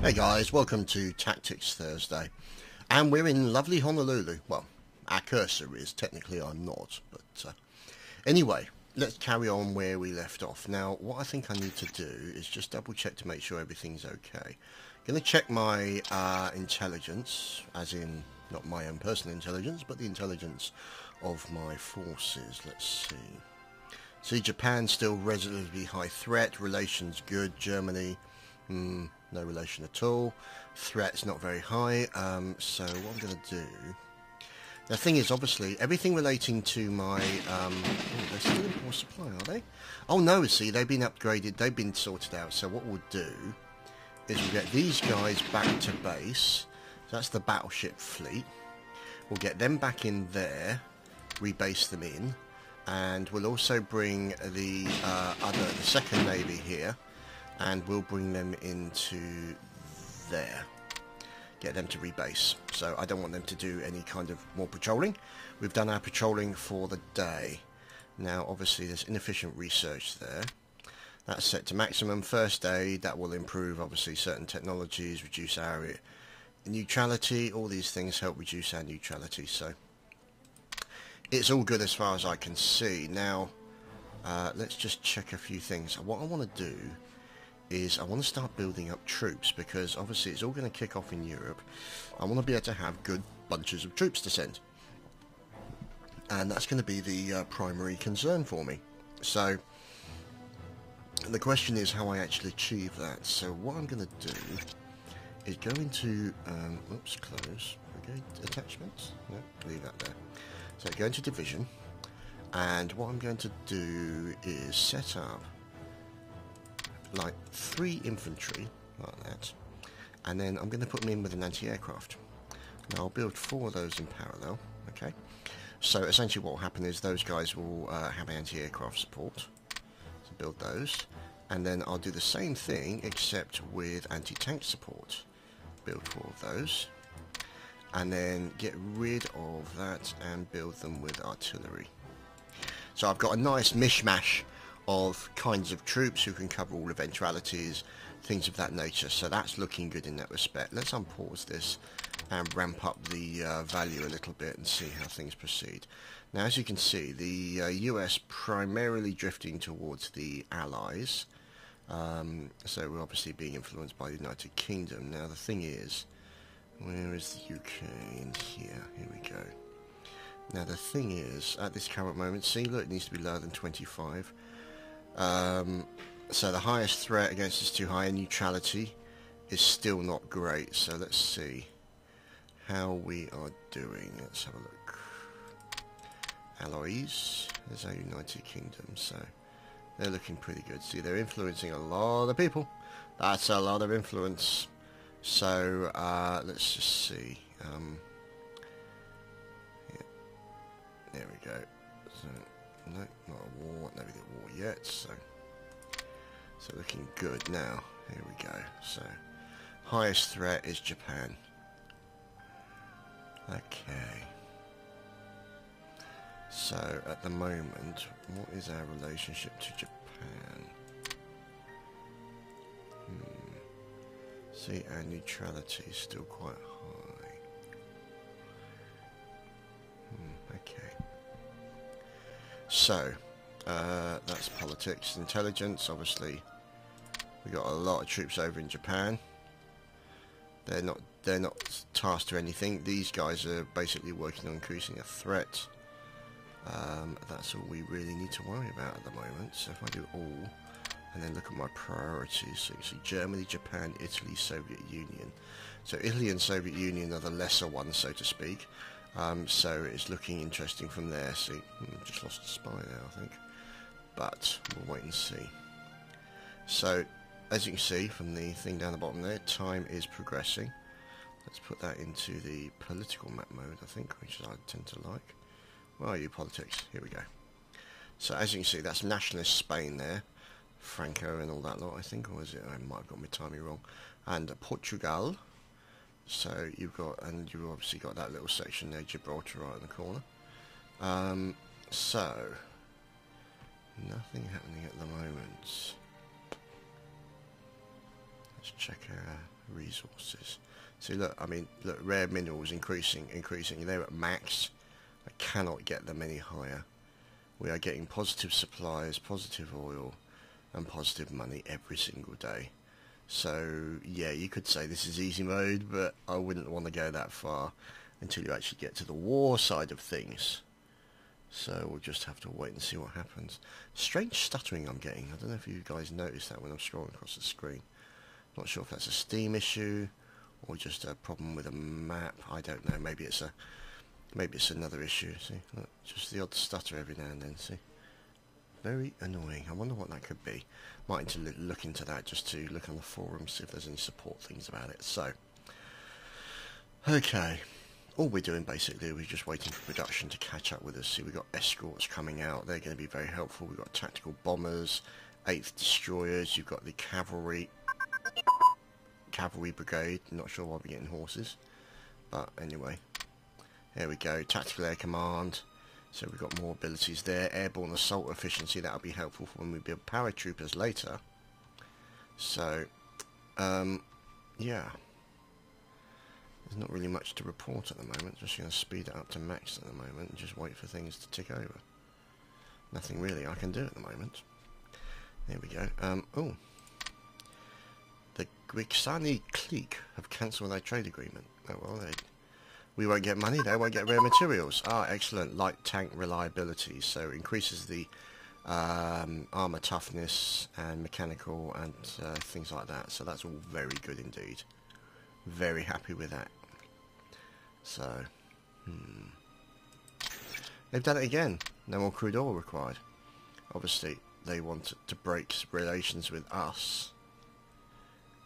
Hey guys, welcome to Tactics Thursday, and we're in lovely Honolulu. Well, our cursor is, technically I'm not, but anyway, let's carry on where we left off. Now, what I think I need to do is just double check to make sure everything's okay. I'm going to check my intelligence, as in not my own personal intelligence, but the intelligence of my forces. Let's see. See, Japan still relatively high threat, relations good, Germany, no relation at all. Threat's not very high. So what I'm going to do... The thing is, obviously, everything relating to my... oh, they're still in poor supply, are they? Oh no, see, they've been upgraded. They've been sorted out. So what we'll do is we'll get these guys back to base. So that's the battleship fleet. We'll get them back in there, rebase them in. And we'll also bring the second navy here. And we'll bring them into there. Get them to rebase. So I don't want them to do any kind of more patrolling. We've done our patrolling for the day. Now obviously there's inefficient research there. That's set to maximum. First aid, that will improve obviously certain technologies, reduce our neutrality. All these things help reduce our neutrality. So it's all good as far as I can see. Now let's just check a few things. What I want to do is I want to start building up troops, because obviously it's all going to kick off in Europe. I want to be able to have good bunches of troops to send, and that's going to be the primary concern for me. So the question is how I actually achieve that. So what I'm going to do is go into oops, close. Okay, attachments. No, leave that there. So go into division, and what I'm going to do is set up like 3 infantry like that, and then I'm going to put them in with an anti-aircraft. Now I'll build 4 of those in parallel. Okay, so essentially what will happen is those guys will have anti-aircraft support, so build those, and then I'll do the same thing except with anti-tank support. Build 4 of those, and then get rid of that and build them with artillery. So I've got a nice mishmash of kinds of troops who can cover all eventualities, things of that nature. So that's looking good in that respect. Let's unpause this and ramp up the value a little bit and see how things proceed. Now, as you can see, the US primarily drifting towards the Allies. So we're obviously being influenced by the United Kingdom. Now the thing is, where is the UK? In here. Here we go. Now the thing is, at this current moment, see, look, it needs to be lower than 25. So the highest threat against is too high, and neutrality is still not great. So let's see how we are doing. Let's have a look. Allies, there's our United Kingdom, so they're looking pretty good. See, they're influencing a lot of people. That's a lot of influence. So let's just see. Yeah, there we go. So, no, not a war, no war yet, so looking good now. Here we go. So highest threat is Japan. Okay. So at the moment, what is our relationship to Japan? See, our neutrality is still quite high. Okay. So, that's politics. Intelligence, obviously, we got a lot of troops over in Japan. They're not tasked to anything. These guys are basically working on increasing a threat. That's all we really need to worry about at the moment. So if I do all, and then look at my priorities, so you see Germany, Japan, Italy, Soviet Union. So Italy and Soviet Union are the lesser ones, so to speak. So it's looking interesting from there. See, just lost a spy there, I think. But we'll wait and see. So, as you can see from the thing down the bottom there, time is progressing. Let's put that into the political map mode, I think, which I tend to like. Where are you, politics? Here we go. So, as you can see, that's nationalist Spain there. Franco and all that lot, I think. Or is it? I might have got my timing wrong. And Portugal. So you've obviously got that little section there, Gibraltar right in the corner. So nothing happening at the moment. Let's check resources. See, look, I mean, look, rare minerals increasing. They're at max. I cannot get them any higher. We are getting positive supplies, positive oil, and positive money every single day. So, yeah, you could say this is easy mode, but I wouldn't want to go that far until you actually get to the war side of things. So we'll just have to wait and see what happens. Strange stuttering I'm getting. I don't know if you guys noticed that when I'm scrolling across the screen. Not sure if that's a Steam issue or just a problem with a map. I don't know. Maybe it's another issue. See, look, just the odd stutter every now and then. See, very annoying. I wonder what that could be. Might need to look into that just to look on the forums, see if there's any support things about it. So, okay. All we're doing basically, we're just waiting for production to catch up with us. See, we've got escorts coming out. They're going to be very helpful. We've got tactical bombers, 8th destroyers. You've got the cavalry brigade. Not sure why we're getting horses, but anyway, there we go. Tactical air command. So we've got more abilities there. Airborne assault efficiency. That'll be helpful for when we build paratroopers later. So, yeah. There's not really much to report at the moment. Just going to speed it up to max at the moment and just wait for things to tick over. Nothing really I can do at the moment. There we go. Oh. The Gwixani clique have cancelled their trade agreement. Oh well, we won't get money, they won't get rare materials. Ah, excellent. Light tank reliability. So increases the armour toughness and mechanical and things like that. So that's all very good indeed. Very happy with that. So, they've done it again. No more crude oil required. Obviously, they want to break relations with us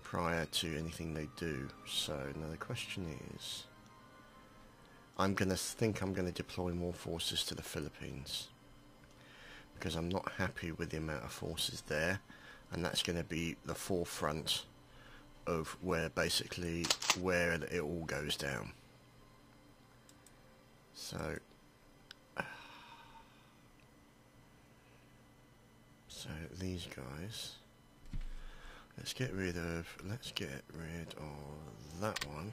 prior to anything they do. So, now the question is, I'm going to deploy more forces to the Philippines. Because I'm not happy with the amount of forces there. And that's going to be the forefront of where it all goes down. So these guys, let's get rid of that one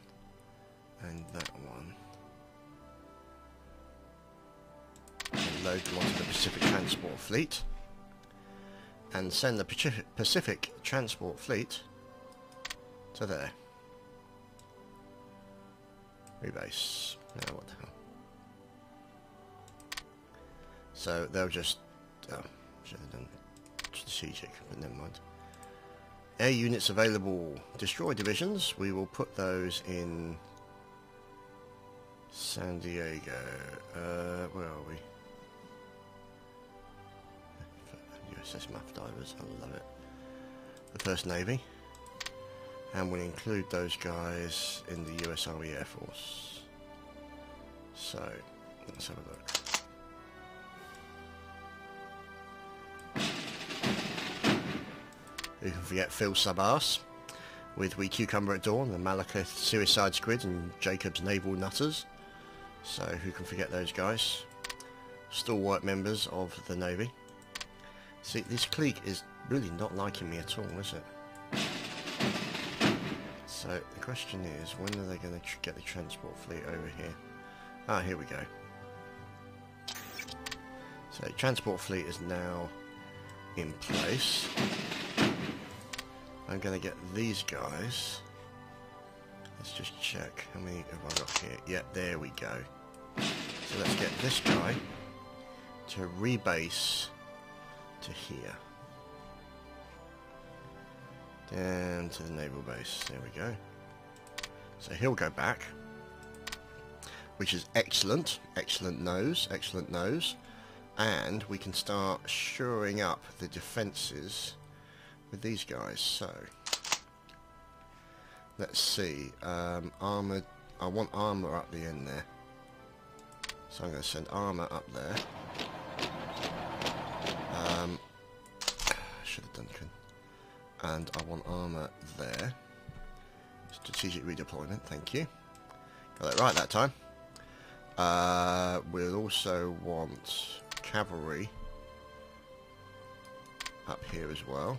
and that one and load them onto the Pacific Transport Fleet and send the Pacific Transport Fleet to there. Rebase. Now what the hell? So they'll just should have done strategic, but never mind. Air units available. Destroy divisions. We will put those in San Diego. Where are we? USS Muff Divers. I love it. The 1st Navy. And we'll include those guys in the US Army Air Force. So, let's have a look. Who can forget Phil Subass with We Cucumber at Dawn, the Malekith Suicide Squid and Jacob's Naval Nutters. So, who can forget those guys? Stalwart members of the Navy. See, this clique is really not liking me at all, is it? So the question is, when are they going to get the transport fleet over here? Ah, here we go. So transport fleet is now in place. I'm going to get these guys. Let's just check. How many have I got here? Yeah, there we go. So let's get this guy to rebase to here. Down to the naval base. There we go. So he'll go back, which is excellent. Excellent nose. Excellent nose. And we can start shoring up the defences with these guys. So let's see. Armoured. I want armour up the end there. So I'm going to send armour up there. Should have done. And I want armour there. Strategic redeployment, thank you. Got it right that time. We'll also want cavalry up here as well.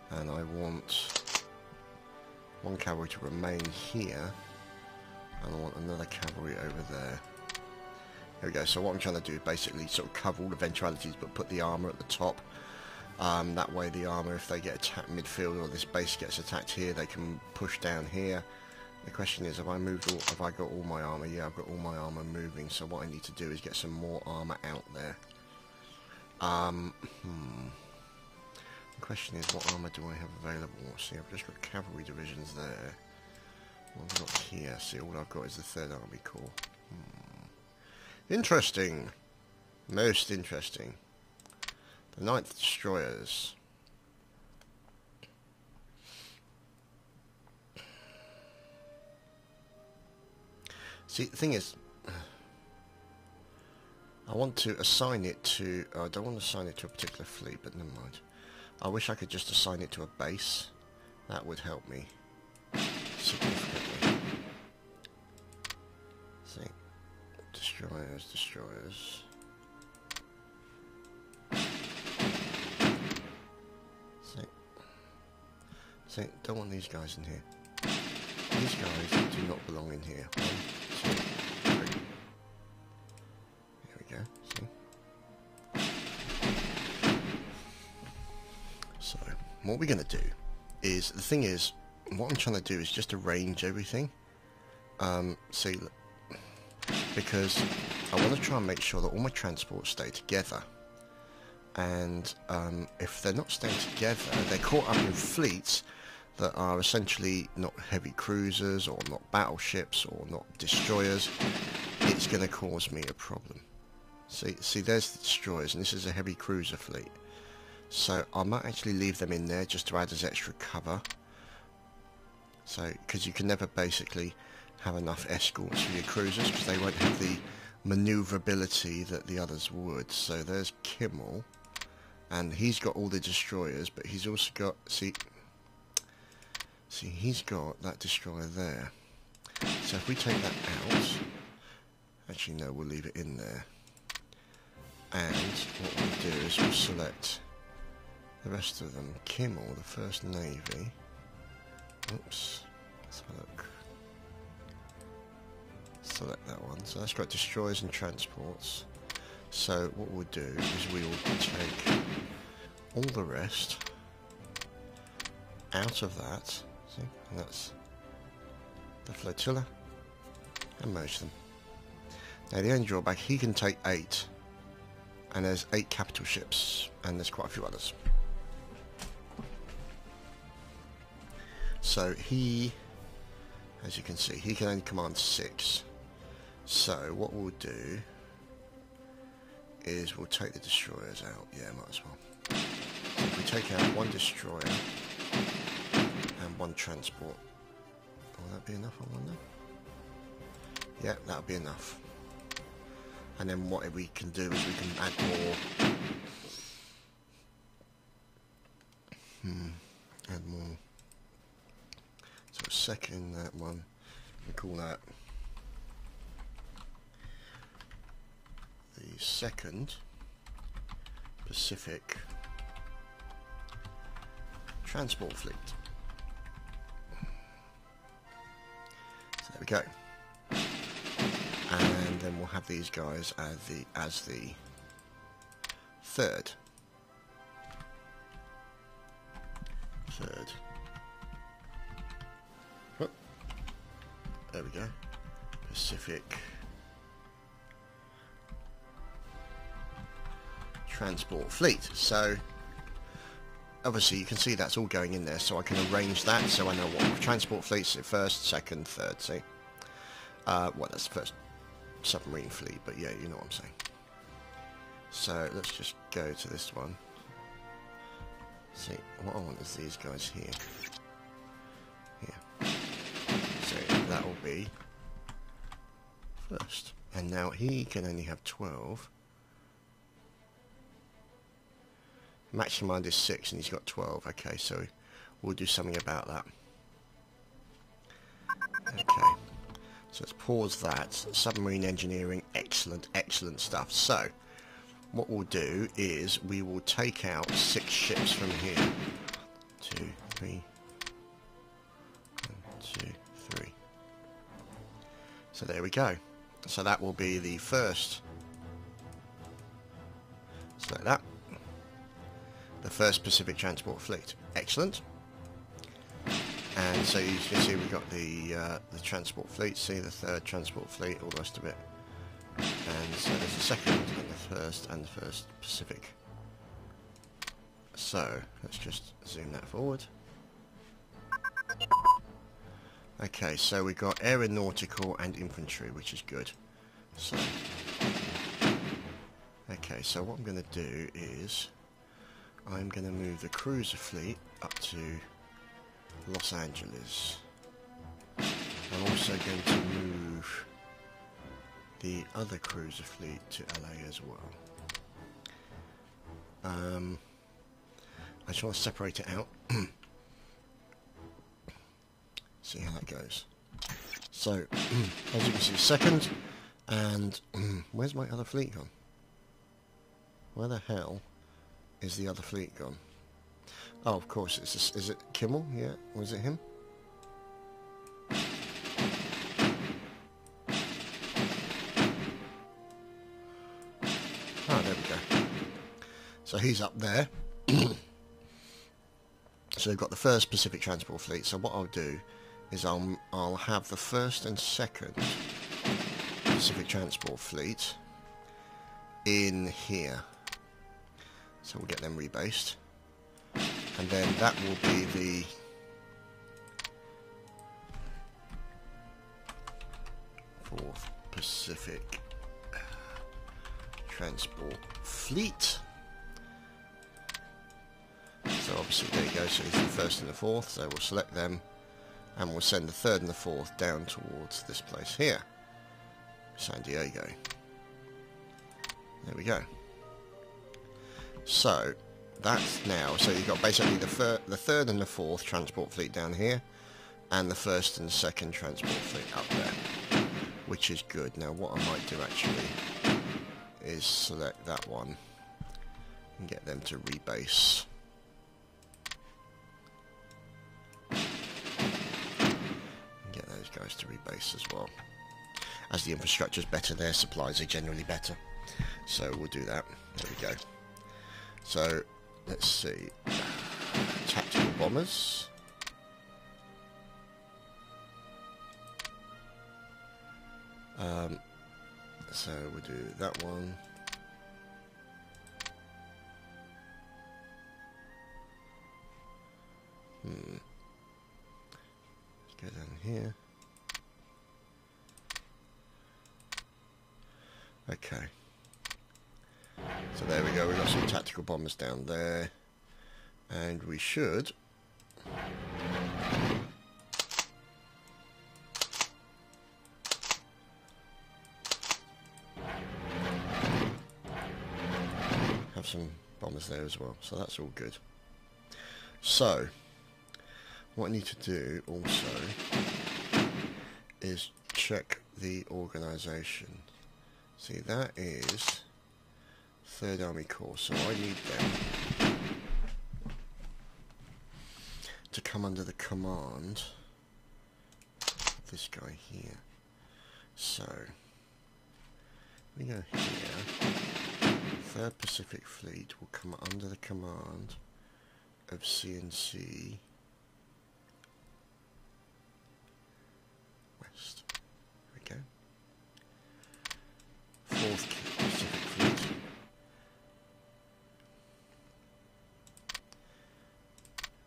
And I want one cavalry to remain here, and I want another cavalry over there. Here we go. So what I'm trying to do is basically sort of cover all eventualities, but put the armour at the top. That way the armour, if they get attacked midfield or this base gets attacked here, they can push down here. The question is, have I got all my armour? Yeah, I've got all my armour moving, so what I need to do is get some more armour out there. The question is, what armour do I have available? See, I've just got cavalry divisions there. What have I got here? See, all I've got is the 3rd Army Corps. Interesting. Most interesting. The 9th Destroyers. See, the thing is, I want to assign it to... I don't want to assign it to a particular fleet, but never mind. I wish I could just assign it to a base. That would help me significantly. See, destroyers, destroyers. See, don't want these guys in here. These guys do not belong in here. 1, 2, 3. There we go, see? So, what we're going to do is, the thing is, what I'm trying to do is just arrange everything. See, look, because I want to try and make sure that all my transports stay together. And if they're not staying together, they're caught up in fleets that are essentially not heavy cruisers or not battleships or not destroyers. It's going to cause me a problem. See, there's the destroyers, and this is a heavy cruiser fleet. So I might actually leave them in there just to add as extra cover. So, because you can never basically have enough escorts for your cruisers, because they won't have the maneuverability that the others would. So there's Kimmel, and he's got all the destroyers, but he's also got, see, he's got that destroyer there. So if we take that out, actually no, we'll leave it in there. And what we'll do is we'll select the rest of them. Kimmel, the 1st Navy. Oops, let's have a look. Select that one. So that's got destroyers and transports. So what we'll do is we will take all the rest out of that. See, and that's the flotilla, and merge them. Now the only drawback, he can take 8, and there's 8 capital ships, and there's quite a few others. So he, as you can see, he can only command 6. So what we'll do is we'll take the destroyers out. Yeah, might as well. So if we take out 1 destroyer and 1 transport, will that be enough, I wonder? Yeah, that'll be enough. And then what we can do is we can add more. Add more. So 2nd, that one, we call that the 2nd Pacific Transport Fleet. So there we go. And then we'll have these guys as the 3rd. Oh, there we go. Pacific Transport Fleet. So obviously you can see that's all going in there, so I can arrange that so I know what transport fleets are 1st, 2nd, 3rd. See, well, that's the 1st submarine fleet, but yeah, you know what I'm saying. So let's just go to this one. See, what I want is these guys here. So that will be 1st, and now he can only have 12. Max command is 6 and he's got 12. Okay, so we'll do something about that. Okay, so let's pause that. Submarine engineering, excellent, excellent stuff. So what we'll do is we will take out 6 ships from here. 2, 3, 1, So there we go. So that will be the first. Select that. The first Pacific Transport Fleet. Excellent. And so you can see we've got the transport fleet. See the third transport fleet, all the rest of it. And so there's the second and the first Pacific. So let's just zoom that forward. Okay, so we've got aeronautical and infantry, which is good. So, okay, so what I'm going to do is I'm going to move the cruiser fleet up to Los Angeles. I'm also going to move the other cruiser fleet to LA as well. I just want to separate it out. See how that goes. So, as you can see, second, and where's my other fleet gone? Where the hell is the other fleet gone? Oh, of course, is it Kimmel? Yeah, was it him? Oh, there we go. So he's up there. So we've got the first Pacific Transport Fleet. So what I'll do is I'll have the first and second Pacific Transport Fleet in here. So we'll get them rebased. And then that will be the fourth Pacific Transport Fleet. So obviously there you go, so it's the first and the fourth, so we'll select them and we'll send the third and the fourth down towards this place here, San Diego. There we go. So that's now, so you've got basically the third and the fourth transport fleet down here and the first and second transport fleet up there, which is good. Now what I might do actually is select that one and get them to rebase. Get those guys to rebase as well. As the infrastructure's better, their supplies are generally better. So we'll do that. There we go. So let's see. Tactical bombers. So we'll do that one. Let's go down here. Okay. So there we go, we've got some tactical bombers down there. And we should have some bombers there as well, so that's all good. So what I need to do also is check the organisation. See, that is 3rd Army Corps, so I need them to come under the command of this guy here. So we go here. 3rd Pacific Fleet will come under the command of CNC West. There we go. 4th Pacific Fleet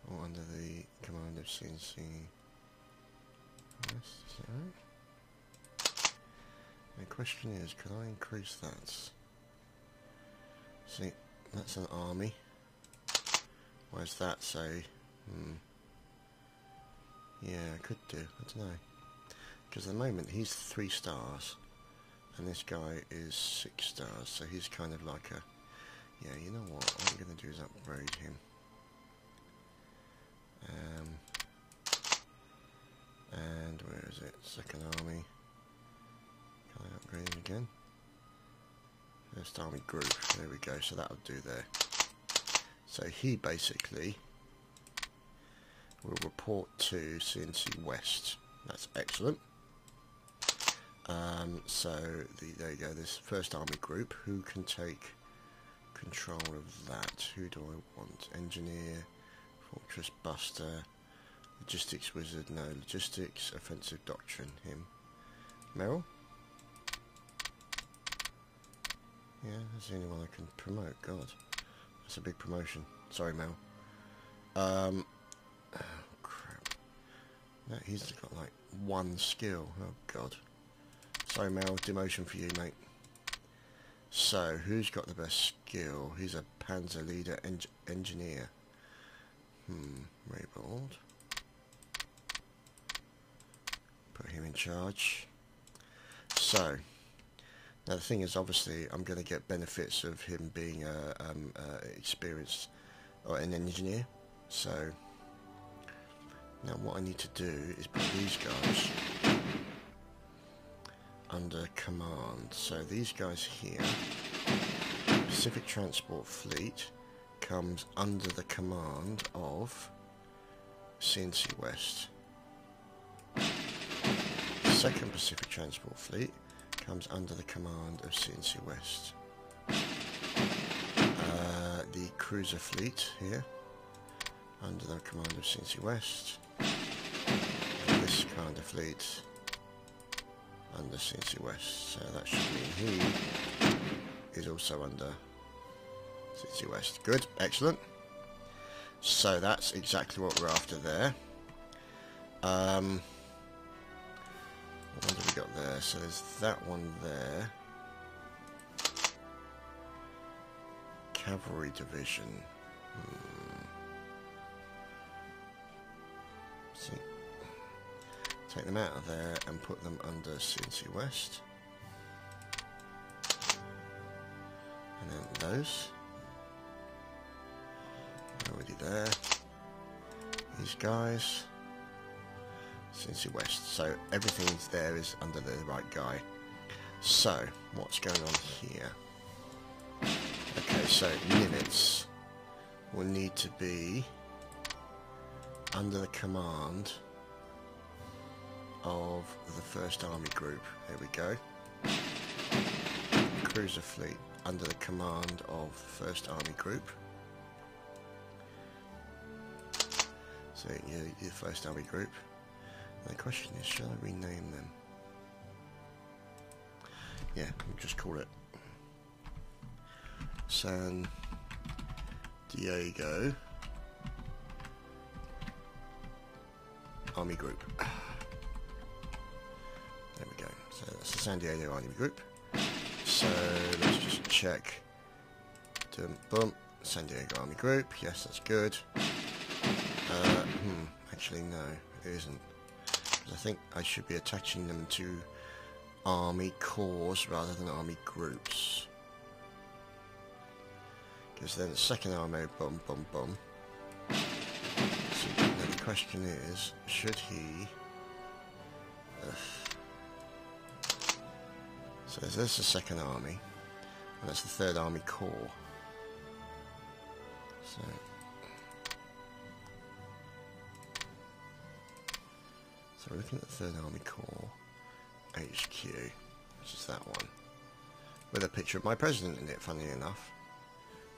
or under the command of CNC West. Is that right? The question is, could I increase that? See, that's an army. Where's that say? Yeah, I could do. I don't know. Because at the moment he's 3 stars, and this guy is 6 stars. So he's kind of like a. Yeah, you know what? What I'm going to do is upgrade him. And where is it? 2nd Army. Can I upgrade him again? 1st Army Group. There we go. So that'll do there. So he basically will report to CNC West. That's excellent. So there you go, this first army group. Who can take control of that? Who do I want? Engineer, Fortress Buster, Logistics Wizard, no. Logistics, Offensive Doctrine, him. Merrill? Yeah, that's the only one I can promote. God, that's a big promotion. Sorry, Mel. Oh, crap. No, he's got like one skill. Oh, God. Sorry, Mel. Demotion for you, mate. So, who's got the best skill? He's a Panzer Leader Engineer. Raybold. Put him in charge. So, now the thing is, obviously, I'm going to get benefits of him being experienced or an engineer. So, now what I need to do is put these guys under command. So these guys here, Pacific Transport Fleet, comes under the command of CNC West. Second Pacific Transport Fleet comes under the command of CNC West. The cruiser fleet here, under the command of CNC West. And this kind of fleet under CNC West, so that should mean he is also under CNC West. Good, excellent. So that's exactly what we're after there. What have we got there? So there's that one there. Cavalry Division. See. Take them out of there and put them under CNC West. And then those. Already there. These guys. CNC West. So everything there is under the right guy. So, what's going on here? Okay, so Nimitz will need to be under the command of the First Army Group. There we go. Cruiser Fleet under the command of the First Army Group. So your First Army Group. And the question is, shall I rename them? Yeah, we'll just call it San Diego Army Group. There we go. So that's the San Diego Army Group. So let's just check. Boom. San Diego Army Group. Yes, that's good. Actually, no, it isn't. I think I should be attaching them to army corps rather than army groups. Because then the second army, boom, boom, boom. So now the question is, should he... So there's the second army, and that's the third army corps. So we're looking at the third army corps HQ, which is that one, with a picture of my president in it, funnily enough.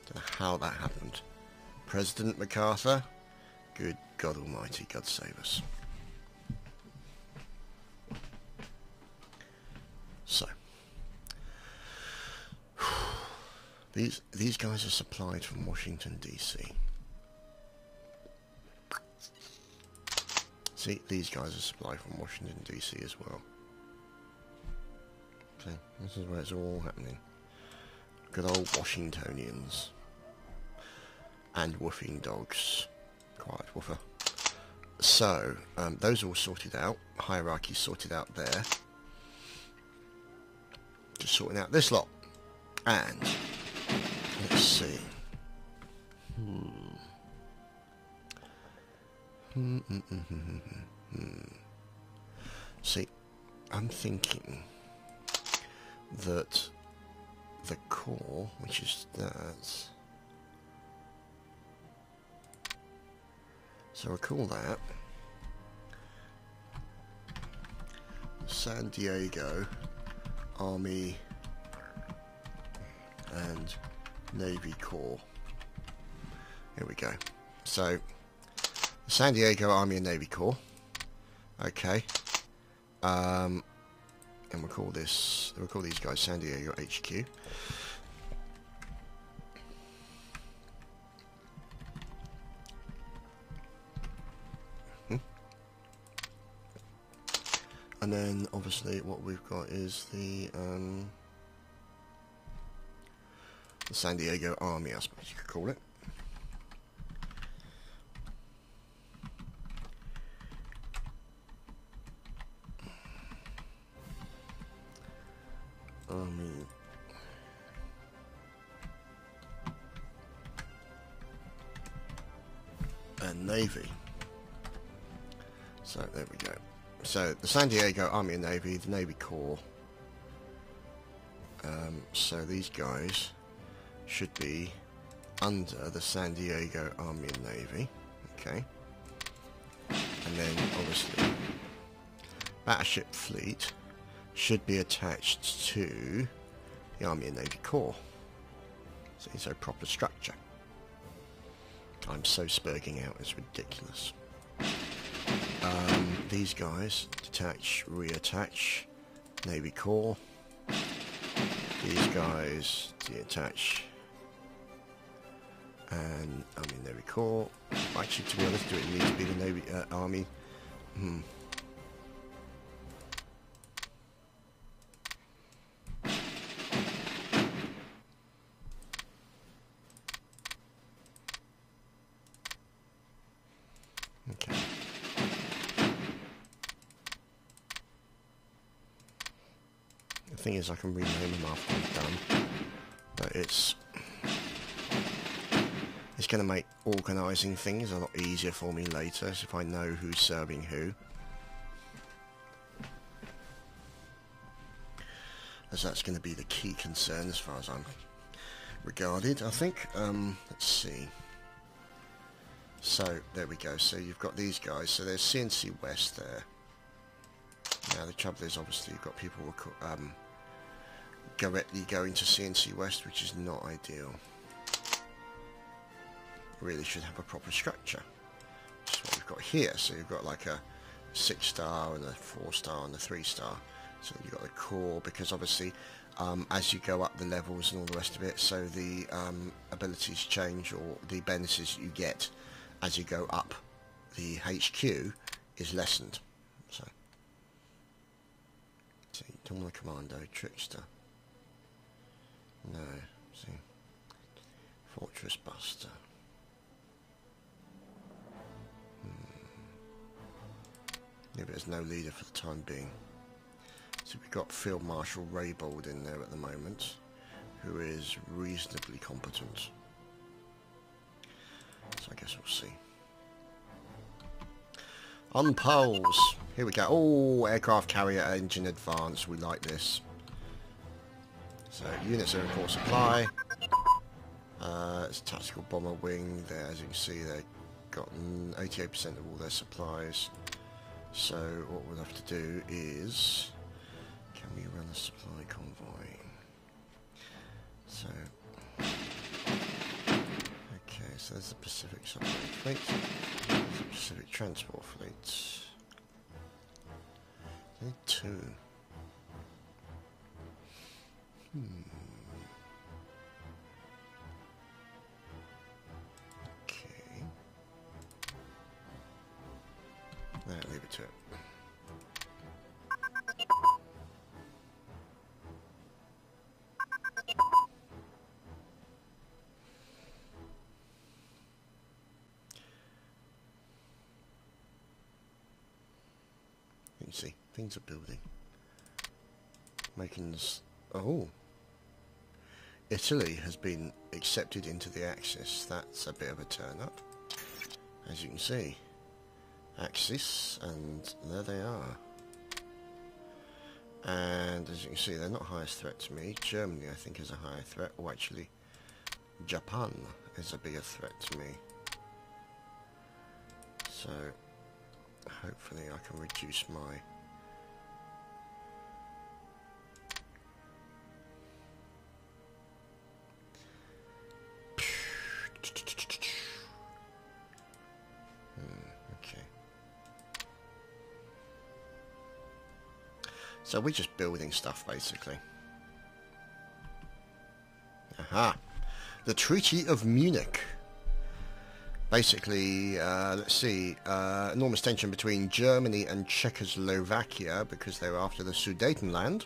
Don't know how that happened. President MacArthur? Good God Almighty, God save us. So, these guys are supplied from Washington DC. See, these guys are supplied from Washington DC as well. So, this is where it's all happening. Good old Washingtonians. And woofing dogs. Quiet woofer. So, those are all sorted out. Hierarchy sorted out there. Just sorting out this lot. And, let's see. See, I'm thinking that the core, which is that, so we'll call that San Diego Army and Navy Corps. Here we go. So, the San Diego Army and Navy Corps. Okay. And we'll call these guys San Diego HQ. And then obviously what we've got is the San Diego Army, I suppose you could call it. Army and Navy. So there we go. So the San Diego Army and Navy, the Navy Corps. So these guys should be under the San Diego Army and Navy. Okay. And then obviously Battleship Fleet should be attached to the Army and Navy Corps. So proper structure. I'm so spurging out, it's ridiculous. These guys detach, reattach, Navy Corps. These guys detach and Army and Navy Corps. Actually, to be honest, do it need to be the Navy Army? Okay. The thing is, I can rename them after I'm done, but it's going to make organising things a lot easier for me later, if I know who's serving who. As that's going to be the key concern as far as I'm regarded, I think. Let's see. So, there we go. So you've got these guys. So there's CNC West there. Now the trouble is, obviously, you've got people directly going to CNC West, which is not ideal. Really should have a proper structure. Which is what we've got here. So you've got like a 6-star and a 4-star and a 3-star. So you've got the core, because obviously as you go up the levels and all the rest of it, so the abilities change, or the bonuses you get as you go up the HQ is lessened. So you don't want a commando, trickster. No, see, fortress buster. Maybe there's no leader for the time being. So we've got Field Marshal Raybold in there at the moment, who is reasonably competent. So I guess we'll see. On poles. Here we go. Oh, aircraft carrier engine advance. We like this. So units are in full supply. It's a tactical bomber wing there. As you can see, they've gotten 88% of all their supplies. So what we'll have to do is, can we run a supply convoy? So, okay, so there's the Pacific Submarine Fleet, there's the Pacific Transport Fleet. I need 2. Okay. Now leave it to it. You can see things are building. Making this. Oh, Italy has been accepted into the Axis. That's a bit of a turn up, as you can see. Axis, and there they are. And as you can see, they're not highest threat to me. Germany, I think, is a higher threat. Or actually, Japan is a bigger threat to me. So, hopefully I can reduce my So we're just building stuff, basically. Aha. The Treaty of Munich. Basically, let's see, enormous tension between Germany and Czechoslovakia because they were after the Sudetenland.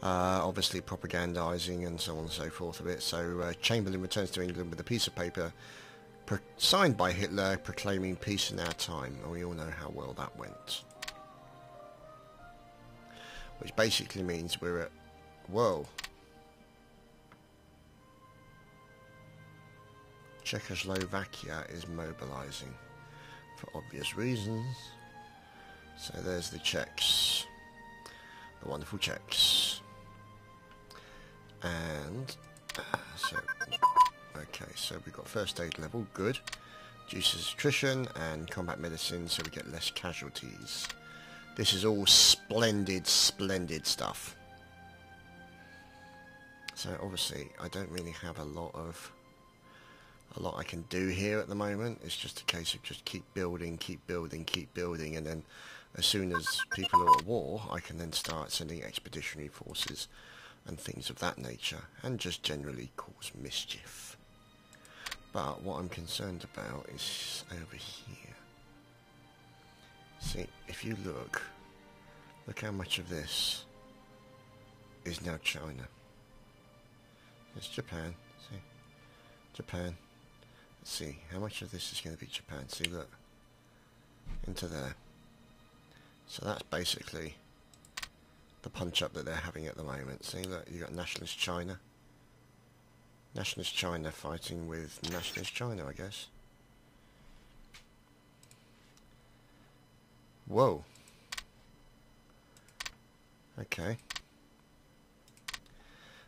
Obviously propagandizing and so on and so forth of it. So Chamberlain returns to England with a piece of paper signed by Hitler proclaiming peace in our time. And we all know how well that went. Which basically means we're at... Whoa. Czechoslovakia is mobilizing for obvious reasons. So there's the Czechs. The wonderful Czechs. And so okay, so we've got first aid level, good. Reduces attrition and combat medicine, so we get less casualties. This is all splendid, splendid stuff. So obviously I don't really have a lot I can do here at the moment. It's just a case of just keep building, and then as soon as people are at war, I can then start sending expeditionary forces and things of that nature, and just generally cause mischief. But what I'm concerned about is over here. See, if you look how much of this is now China. It's Japan, see? Japan. Let's see, how much of this is going to be Japan? See, look. Into there. So that's basically the punch-up that they're having at the moment. See, look, you've got Nationalist China. Nationalist China fighting with Nationalist China, I guess. Whoa. Okay.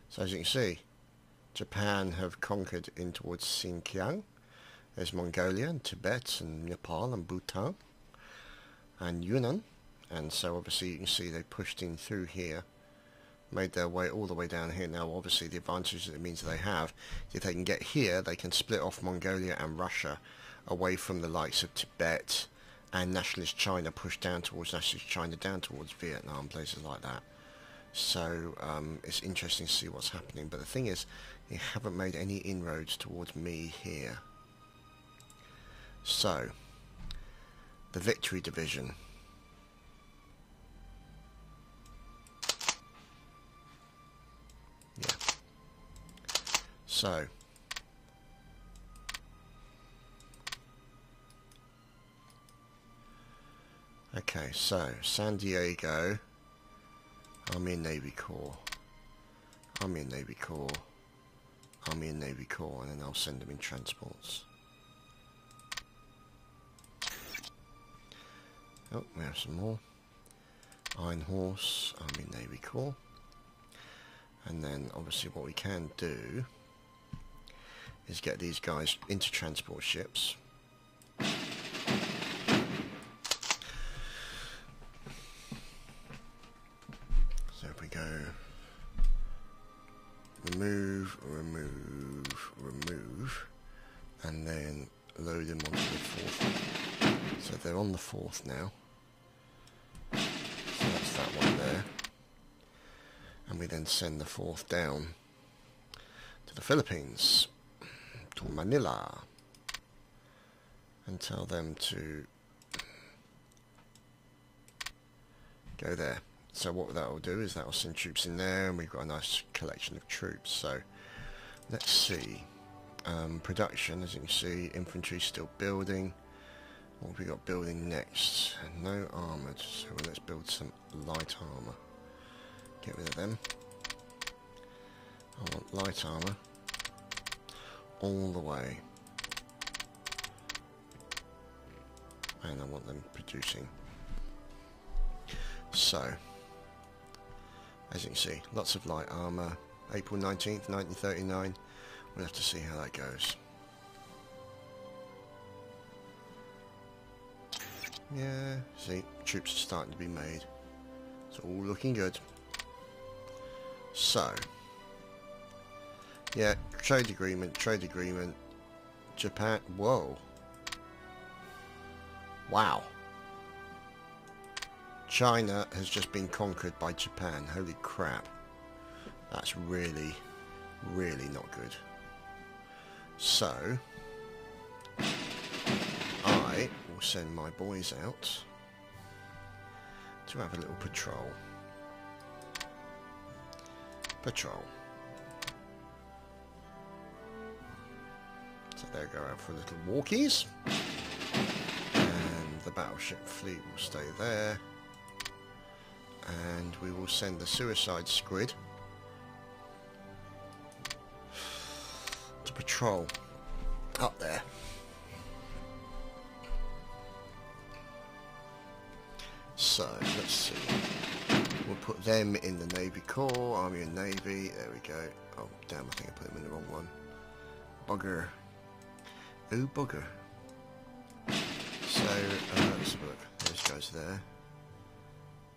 So as you can see, Japan have conquered in towards Xinjiang. There's Mongolia and Tibet and Nepal and Bhutan and Yunnan. And so obviously you can see they pushed in through here, made their way all the way down here. Now obviously the advantage that it means they have, if they can get here, they can split off Mongolia and Russia away from the likes of Tibet, and Nationalist China push down towards Nationalist China, down towards Vietnam, places like that. So it's interesting to see what's happening. But the thing is, they haven't made any inroads towards me here. So, the Victory Division. Yeah. So, okay, so San Diego, Army and Navy Corps, Army and Navy Corps, Army and Navy Corps, and then I'll send them in transports. Oh, we have some more. Iron Horse, Army and Navy Corps. And then obviously what we can do is get these guys into transport ships. So if we go remove, and then load them onto the fourth. So they're on the fourth now. So that's that one there. And we then send the fourth down to the Philippines, to Manila, and tell them to go there. So what that will do is that will send troops in there, and we've got a nice collection of troops. So let's see. Production, as you can see, infantry still building. What have we got building next? No armoured, so let's build some light armour. Get rid of them. I want light armour all the way, and I want them producing. So as you can see, lots of light armour. April 19th 1939. We'll have to see how that goes. Yeah, see, troops are starting to be made. It's all looking good. So, yeah, trade agreement, Japan, whoa. Wow. China has just been conquered by Japan. Holy crap. That's really, really not good. So, I will send my boys out to have a little patrol. So they'll go out for little walkies. And the battleship fleet will stay there. And we will send the suicide squid to patrol up there. So, let's see. We'll put them in the Navy Corps, Army and Navy. There we go. Oh, damn, I think I put them in the wrong one. Bugger. Ooh, bugger. So, let's have a look. Those guys there.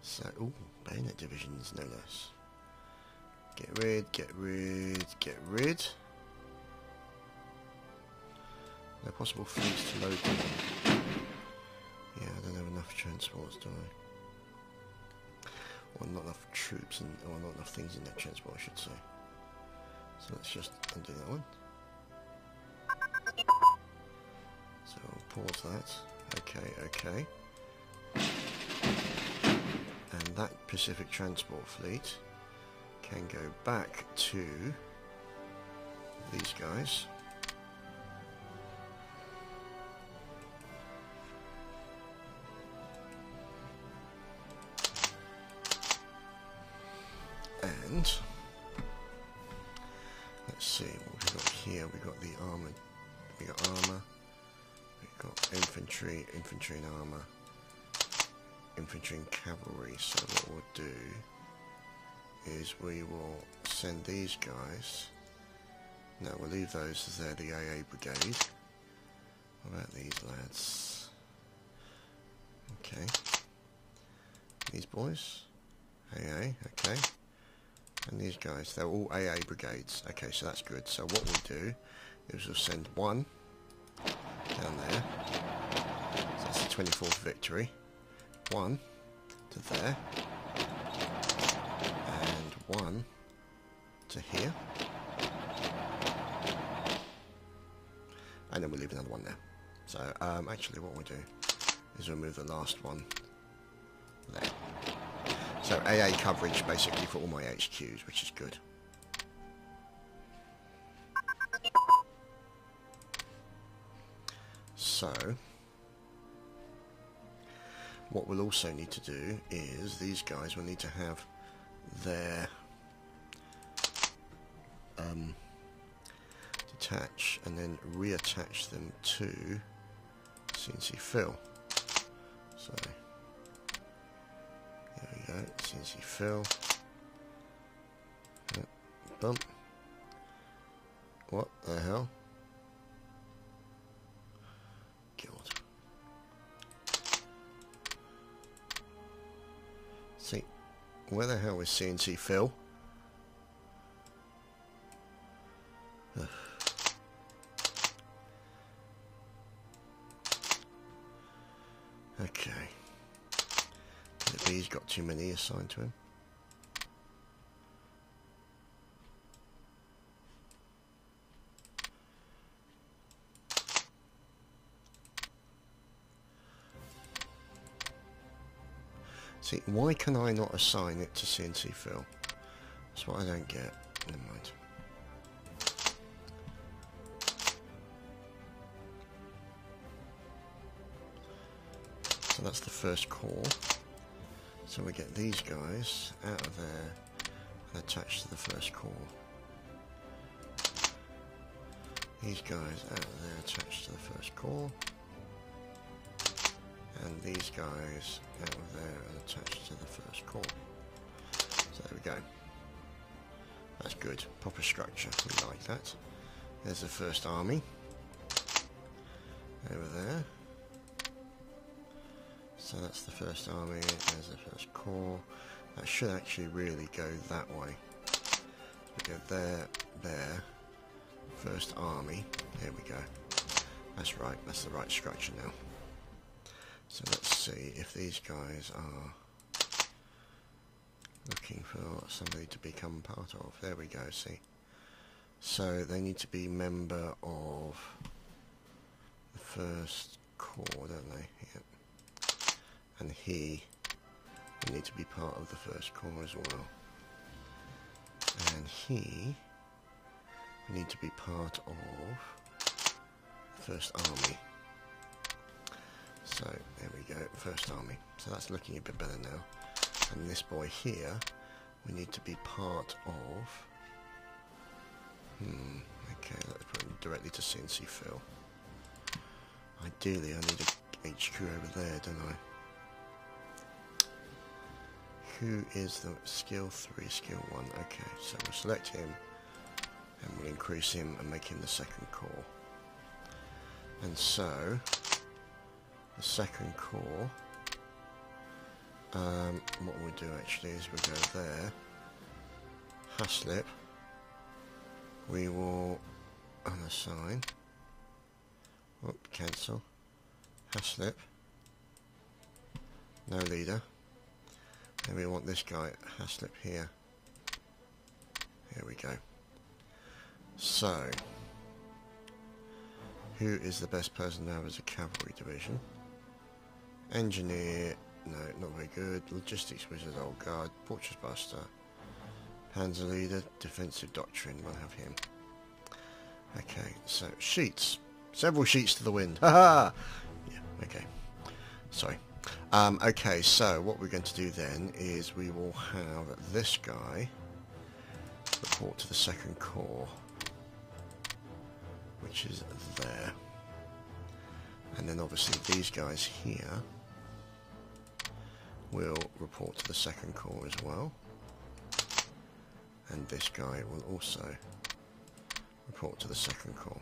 So, ooh, bayonet divisions, no less. Get rid, get rid, get rid. No possible fleets to load them on. Yeah, I don't have enough transports, do I? Or not enough troops, or not enough things in that transport, I should say. So let's just undo that one. So I'll pause that. Okay, okay. And that Pacific Transport Fleet can go back to these guys. And let's see what we've got here. We've got the armor. We got armor. We've got infantry, infantry and armor, infantry and cavalry. So what we'll do is we will send these guys. No, we'll leave those as they're the AA brigade. What about these lads? Okay. These boys. AA. Okay. And these guys, they're all AA brigades. Okay, so that's good. So what we'll do is we'll send one down there. So that's the 24th victory. One to there. And one to here. And then we'll leave another one there. So, actually what we'll do is we'll move the last one there. So AA coverage basically for all my HQs, which is good. So, what we'll also need to do is these guys will need to have their detach and then reattach them to CNC fill. So there we go, CNC fill. Yep. Bump. What the hell? God. See, where the hell is CNC fill? Okay. Could it be he's got too many assigned to him? See, why can I not assign it to CNC fill? That's what I don't get. Never mind. So that's the first core. So we get these guys out of there and attached to the first core. These guys out of there attached to the first core. And these guys out of there and attached to the first core. So there we go. That's good. Proper structure. We like that. There's the first army. Over there. So that's the first army, there's the first corps. That should actually really go that way. We go there, there, first army, there we go. That's right, that's the right structure now. So let's see if these guys are Looking for somebody to become part of. There we go, see. So they need to be member of the first corps, don't they? Yep. And he will need to be part of the first corps as well. And he will need to be part of the first army. So there we go, first army. So that's looking a bit better now. And this boy here, we need to be part of. Okay, let's put him directly to CNC Phil. Ideally, I need a HQ over there, don't I? Who is the skill 3, skill 1? Okay, so we'll select him and we'll increase him and make him the second corps. And so, the second corps, what we'll do actually is we'll go there, Haslip, we will unassign, cancel, Haslip, no leader, and we want this guy, Haslip here. Here we go. So, who is the best person to have as a cavalry division? Engineer, no, not very good. Logistics wizard, old guard, fortress buster, panzer leader, defensive doctrine, we'll have him. Okay, so sheets. Several sheets to the wind. Haha! Yeah, okay. Sorry. Okay, so what we're going to do then is we will have this guy report to the second corps, which is there. And then obviously these guys here will report to the second corps as well. And this guy will also report to the second corps.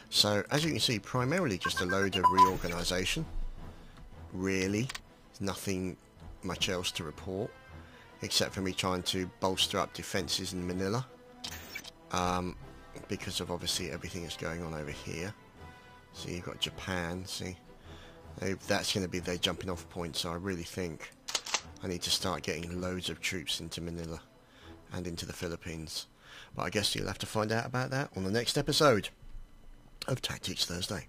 So, as you can see, primarily just a load of reorganisation. Really, nothing much else to report, except for me trying to bolster up defences in Manila. Because of obviously everything that's going on over here. So you've got Japan, see? That's going to be their jumping off point, so I really think I need to start getting loads of troops into Manila and into the Philippines. But I guess you'll have to find out about that on the next episode of Tactics Thursday.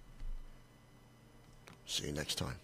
See you next time.